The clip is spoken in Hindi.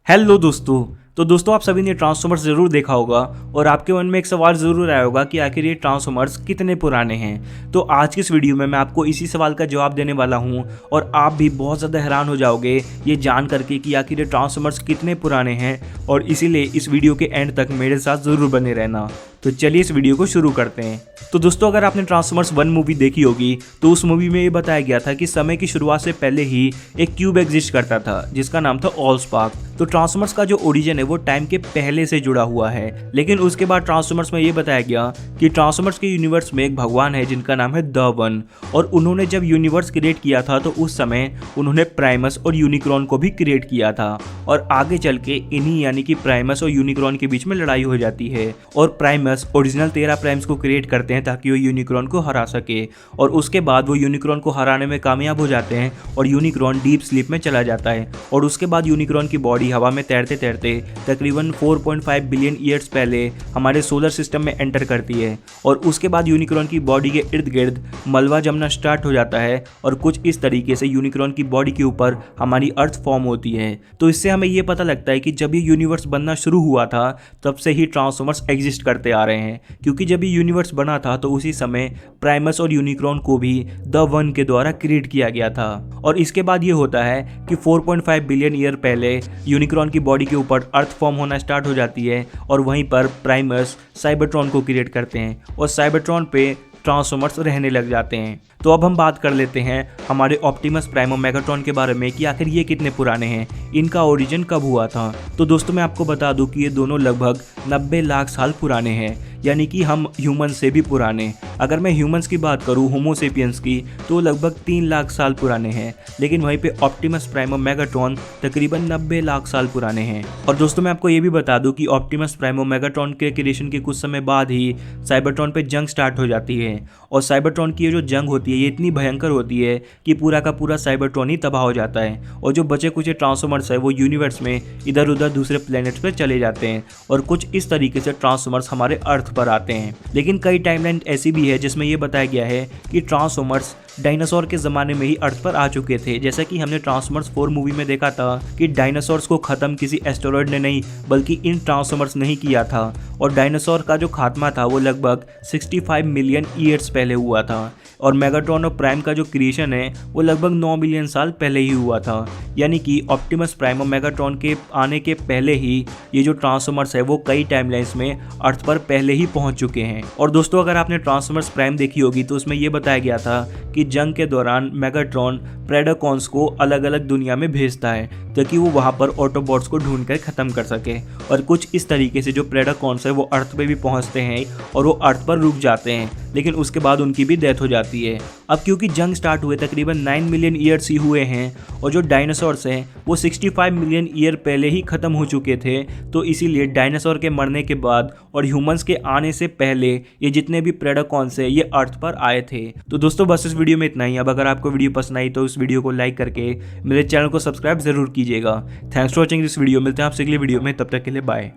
हेलो दोस्तों। तो दोस्तों आप सभी ने ट्रांसफॉर्मर्स ज़रूर देखा होगा और आपके मन में एक सवाल ज़रूर आया होगा कि आखिर ये ट्रांसफॉर्मर्स कितने पुराने हैं। तो आज की इस वीडियो में मैं आपको इसी सवाल का जवाब देने वाला हूं और आप भी बहुत ज़्यादा हैरान हो जाओगे ये जान करके कि आखिर ये ट्रांसफॉर्मर्स कितने पुराने हैं, और इसीलिए इस वीडियो के एंड तक मेरे साथ ज़रूर बने रहना। तो चलिए इस वीडियो को शुरू करते हैं। तो दोस्तों अगर आपने ट्रांसफॉर्मर्स 1 मूवी देखी होगी तो उस मूवी में ये बताया गया था कि समय की शुरुआत से पहले ही एक क्यूब एग्जिस्ट करता था जिसका नाम था ऑलस्पार्क। तो ट्रांसफॉर्मर्स का जो ओरिजिन है वो टाइम के पहले से जुड़ा हुआ है, लेकिन उसके बाद ट्रांसफॉर्मर्स में ये बताया गया कि ट्रांसफॉर्मर्स के यूनिवर्स में एक भगवान है जिनका नाम है द वन, और उन्होंने जब यूनिवर्स क्रिएट किया था तो उस समय उन्होंने प्राइमस और यूनिक्रॉन को भी क्रिएट किया था। और आगे चल के इन्हीं यानी कि प्राइमस और यूनिक्रॉन के बीच में लड़ाई हो जाती है और प्राइमस ओरिजिनल 13 प्राइम्स को क्रिएट करते हैं ताकि वो यूनिक्रॉन को हरा सके, और उसके बाद वो यूनिक्रॉन को हराने में कामयाब हो जाते हैं और यूनिक्रॉन डीप स्लीप में चला जाता है। और उसके बाद यूनिक्रॉन की बॉडी हवा में तैरते तैरते तकरीबन 4.5 बिलियन ईयर्स पहले हमारे सोलर सिस्टम में एंटर करती है, और उसके बाद यूनिक्रॉन की बॉडी के इर्द गिर्द मलबा जमना स्टार्ट हो जाता है और कुछ इस तरीके से यूनिक्रॉन की बॉडी के ऊपर हमारी अर्थ फॉर्म होती है। तो इससे हमें ये पता लगता है कि जब ये यूनिवर्स बनना शुरू हुआ था तब से ही ट्रांसफॉर्मर्स एग्जिस्ट करते आ रहे हैं, क्योंकि जब ये यूनिवर्स बना था तो उसी समय प्राइमस और यूनिक्रॉन को भी द वन के द्वारा क्रिएट किया गया था। और इसके बाद ये होता है कि 4.5 बिलियन ईयर पहले यूनिक्रॉन की बॉडी के ऊपर अर्थ फॉर्म होना स्टार्ट हो जाती है, और वहीं पर प्राइमस साइबरट्रॉन को क्रिएट करते हैं और साइबरट्रॉन पे ट्रांसफॉर्मर्स रहने लग जाते हैं। तो अब हम बात कर लेते हैं हमारे ऑप्टिमस प्राइम और मेगाट्रॉन के बारे में कि आखिर ये कितने पुराने हैं, इनका ओरिजिन कब हुआ था। तो दोस्तों मैं आपको बता दूं कि ये दोनों लगभग 90 लाख साल पुराने हैं, यानी कि हम ह्यूमन से भी पुराने। अगर मैं ह्यूमंस की बात करूं, होमो सेपियंस की, तो लगभग 3 लाख साल पुराने हैं, लेकिन वहीं पे ऑप्टिमस प्राइम और मेगाट्रॉन तकरीबन 90 लाख साल पुराने हैं। और दोस्तों मैं आपको ये भी बता दूं कि ऑप्टिमस प्राइम और मेगाट्रॉन के क्रिएशन के कुछ समय बाद ही साइबरट्रॉन पे जंग स्टार्ट हो जाती है, और साइबरट्रॉन की ये जो जंग होती है ये इतनी भयंकर होती है कि पूरा का पूरा साइबरट्रॉन ही तबाह हो जाता है, और जो बचे कुछ ट्रांसफॉर्मर्स है वो यूनिवर्स में इधर उधर दूसरे प्लैनेट्स पे चले जाते हैं, और कुछ इस तरीके से ट्रांसफॉर्मर्स हमारे अर्थ पर आते हैं। लेकिन कई टाइमलाइन ऐसी भी है जिसमें यह बताया गया है कि ट्रांसफॉर्मर्स डायनासोर के ज़माने में ही अर्थ पर आ चुके थे। जैसा कि हमने ट्रांसफॉर्मर्स 4 मूवी में देखा था कि डायनासोर्स को ख़त्म किसी एस्टेरॉयड ने नहीं बल्कि इन ट्रांसफॉर्मर्स ने ही किया था, और डायनासोर का जो खात्मा था वो लगभग 65 मिलियन ईयर्स पहले हुआ था, और मेगाट्रॉन और प्राइम का जो क्रिएशन है वो लगभग 9 बिलियन साल पहले ही हुआ था। यानी कि ऑप्टिमस प्राइम और मेगाट्रॉन के आने के पहले ही ये जो ट्रांसफॉर्मर्स है वो कई टाइमलाइंस में अर्थ पर पहले ही पहुंच चुके हैं। और दोस्तों अगर आपने ट्रांसफॉर्मर्स प्राइम देखी होगी तो उसमें ये बताया गया था कि जंग के दौरान मेगाट्रॉन प्रेडाकॉन्स को अलग अलग दुनिया में भेजता है ताकि वो वहाँ पर ऑटोबॉट्स को ढूंढ कर ख़त्म कर सके, और कुछ इस तरीके से जो प्रेडाकॉन्स है वो अर्थ पे भी पहुँचते हैं और वो अर्थ पर रुक जाते हैं, लेकिन उसके बाद उनकी भी डेथ हो जाती है। अब क्योंकि जंग स्टार्ट हुए तकरीबन 9 मिलियन ईयर्स ही हुए हैं, और जो डायनासोर्स हैं वो 65 मिलियन ईयर पहले ही ख़त्म हो चुके थे, तो इसीलिए डायनासोर के मरने के बाद और ह्यूमंस के आने से पहले ये जितने भी प्रेडाकॉन्स है ये अर्थ पर आए थे। तो दोस्तों बस इस वीडियो में इतना ही। अब अगर आपको वीडियो पसंद आई तो इस वीडियो को लाइक करके मेरे चैनल को सब्सक्राइब जरूर कीजिएगा। Thanks for watching this video. मिलते हैं आपसे अगली वीडियो में, तब तक के लिए बाय।